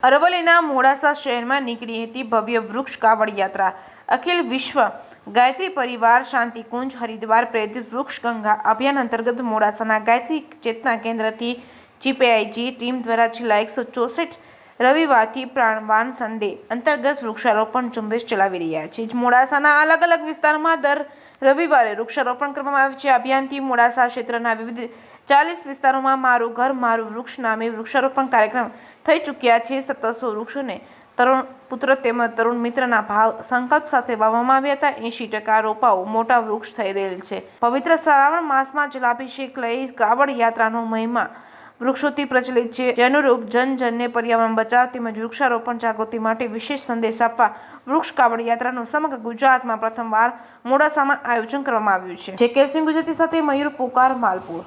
અરવલ્લીના મોડાસા શહેરમાં નીકળી હતી ભવ્ય વૃક્ષ કાવડ યાત્રા। અખિલ વિશ્વ ગાયત્રી પરિવાર શાંતિકુંજ હરિદ્વાર પ્રેરિત વૃક્ષ ગંગા અભિયાન અંતર્ગત મોડાસાના ગાયત્રી ચેતના કેન્દ્રથી જીપીઆઈજી ટીમ દ્વારા છેલ્લા 164 રવિવારથી પ્રાણવાન સન્ડે અંતર્ગત વૃક્ષારોપણ ઝુંબેશ ચલાવી રહ્યા છે। મોડાસાના અલગ અલગ વિસ્તારમાં દર રવિવારે વૃક્ષારોપણ કરવામાં આવે છે। અભિયાનથી મોડાસા ક્ષેત્રના વિવિધ 40 વિસ્તારોમાં મારું ઘર મારું વૃક્ષ નામે વૃક્ષારોપણ કાર્યક્રમ થઈ ચૂક્યા છે। 1700 વૃક્ષોને તરુણ પુત્ર તેમજ તરુણ મિત્રના ભાવ સંકલ્પ સાથે વાવવામાં આવ્યા હતા। 80% રોપાઓ મોટા વૃક્ષ થઈ રહેલ છે। પવિત્ર શ્રાવણ માસમાં જલાભિષેક લઈ કાવડ યાત્રાનો મહિમા વૃક્ષોથી પ્રચલિત છે, જે અનુરૂપ જનજનને પર્યાવરણ બચાવ તેમજ વૃક્ષારોપણ જાગૃતિ માટે વિશેષ સંદેશ આપવા વૃક્ષ કાવડ યાત્રાનું સમગ્ર ગુજરાતમાં પ્રથમવાર મોડાસામાં આયોજન કરવામાં આવ્યું છે। જે કેસિંગ ગુજરાતી સાથે મયુર પોકાર માલપુર।